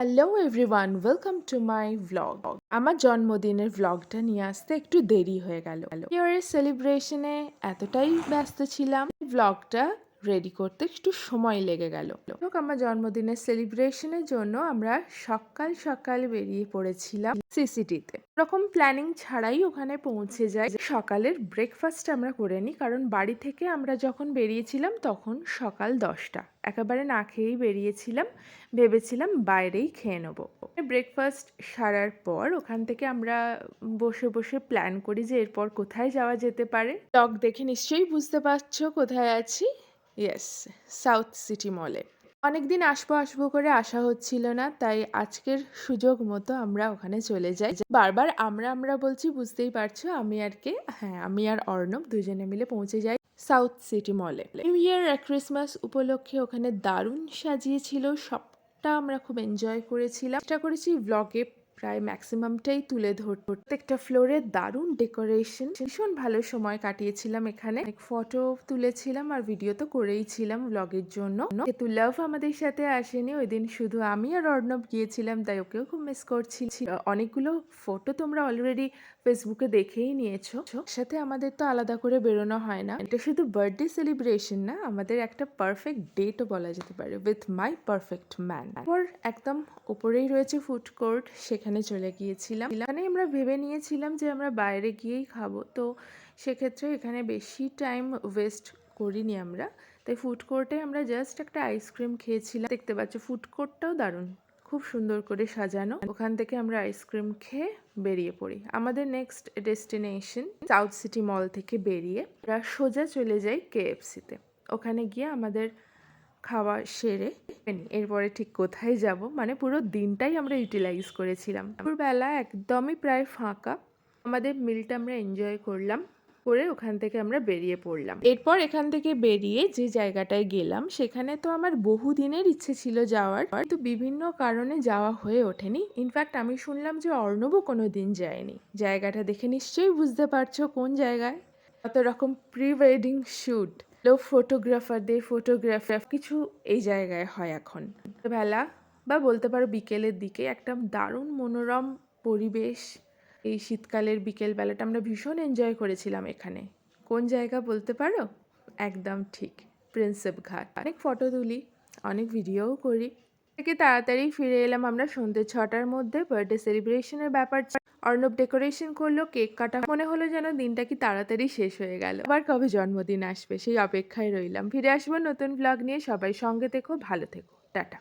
Hello everyone, welcome to my vlog. আমার জন্মদিনের ভ্লগটা নিয়ে আসতে একটু দেরি হয়ে গেল। ইয়ারের সেলিব্রেশনে এতটাই ব্যস্ত ছিলাম, ভ্লগটা রেডি করতে একটু সময় লেগে গেল। আমার জন্মদিনের সেলিব্রেশনের জন্য আমরা সকাল সকাল বেরিয়ে পড়েছিলাম সিসিটিতে। রকম প্ল্যানিং ছাড়াই ওখানে পৌঁছে যাই। সকালের ব্রেকফাস্ট আমরা করে নিই, কারণ বাড়ি থেকে আমরা যখন বেরিয়েছিলাম তখন সকাল 10টা, একেবারে না খেয়েই বেরিয়েছিলাম, ভেবেছিলাম বাইরেই খেয়ে নেবো। ব্রেকফাস্ট সারার পর ওখান থেকে আমরা বসে বসে প্ল্যান করি যে এরপর কোথায় যাওয়া যেতে পারে। ব্লগ দেখে নিশ্চয়ই বুঝতে পারছো কোথায় আছি। ইয়েস, সাউথ সিটি মলে। অনেকদিন আসবো আসবো করে আসা হচ্ছিল না, তাই আজকের সুযোগ মতো আমরা ওখানে চলে যাই। বারবার আমরা আমরা বলছি, বুঝতেই পারছো আমি আর অর্ণব দুজনে মিলে পৌঁছে যাই সাউথ সিটি মলে। নিউ ইয়ার আর ক্রিসমাস উপলক্ষে ওখানে দারুণ সাজিয়েছিল, সবটা আমরা খুব এনজয় করেছিলাম। চেষ্টা করেছি ব্লগে প্রায় ম্যাক্সিমামটাই তুলে ধরতে। প্রত্যেকটা ফ্লোরে দারুণ ডেকোরেশন, ভীষণ ভালো সময় কাটিয়েছিলাম এখানে। ফটো তুলেছিলাম আর ভিডিও তো করেইছিলাম ব্লগের জন্য। কিন্তু লাভ আমাদের সাথে আসেনি ওই দিন, শুধু আমি আর অর্ণব গিয়েছিলাম, তাই ওকেও খুব মিস করছি। অনেকগুলো ফটো তোমরা অলরেডি ফেসবুকে দেখেই নিয়েছো। সাথে আমাদের তো আলাদা করে বেরোনো হয় না, এটা শুধু বার্থডে সেলিব্রেশন না, আমাদের একটা পারফেক্ট ডেটও বলা যেতে পারে, উইথ মাই পারফেক্ট ম্যান। তারপর একদম উপরেই রয়েছে ফুড কোর্ট, সেখানে চলে গিয়েছিলাম। এখানে আমরা ভেবে নিয়েছিলাম যে আমরা বাইরে গিয়েই খাবো, তো সেক্ষেত্রে এখানে বেশি টাইম ওয়েস্ট করিনি আমরা, তাই ফুড কোর্টে আমরা জাস্ট একটা আইসক্রিম খেয়েছিলাম। দেখতে পাচ্ছ ফুড কোর্টটাও দারুণ, খুব সুন্দর করে সাজানো। ওখান থেকে আমরা আইসক্রিম খেয়ে বেরিয়ে পড়ি। আমাদের নেক্সট ডেস্টিনেশন সাউথ সিটি মল থেকে বেরিয়ে আমরা সোজা চলে যাই কেএফসিতে। ওখানে গিয়ে আমাদের খাওয়া সেরে এরপরে ঠিক কোথায় যাব, মানে পুরো দিনটাই আমরা ইউটিলাইজ করেছিলাম। দুপুরবেলা একদমই প্রায় ফাঁকা, আমাদের মিলটা আমরা এনজয় করলাম, করে ওখান থেকে আমরা বেরিয়ে পড়লাম। এরপর এখান থেকে বেরিয়ে যে জায়গাটায় গেলাম, সেখানে তো আমার বহুদিনের ইচ্ছে ছিল যাওয়ার, কিন্তু বিভিন্ন কারণে যাওয়া হয়ে ওঠেনি। ইনফ্যাক্ট আমি শুনলাম যে অর্ণবও কোনো দিন যায়নি। জায়গাটা দেখে নিশ্চয়ই বুঝতে পারছো কোন জায়গায়। কত রকম প্রি ওয়েডিং শ্যুট, ফটোগ্রাফারদের ফটোগ্রাফ কিছু এই জায়গায় হয় এখন। বেলা বা বলতে পারো বিকেলের দিকে একটা দারুণ মনোরম পরিবেশ। এই শীতকালের বিকেল বেলাটা আমরা ভীষণ এনজয় করেছিলাম এখানে। কোন জায়গা বলতে পারো? একদম ঠিক, প্রিন্সেপ ঘাট। অনেক ফটো তুলি, অনেক ভিডিওও করি। থেকে তাড়াতাড়ি ফিরে এলাম আমরা সন্ধ্যে 6টার মধ্যে। বার্থডে সেলিব্রেশনের ব্যাপার, অর্ণব ডেকোরেশন করলো, কেক কাটা, মনে হলো যেন দিনটা কি তাড়াতাড়ি শেষ হয়ে গেল। আবার কবে জন্মদিন আসবে সেই অপেক্ষায় রইলাম। ফিরে আসবো নতুন ব্লগ নিয়ে, সবাই সঙ্গে থেকো, ভালো থেকো, টাটা।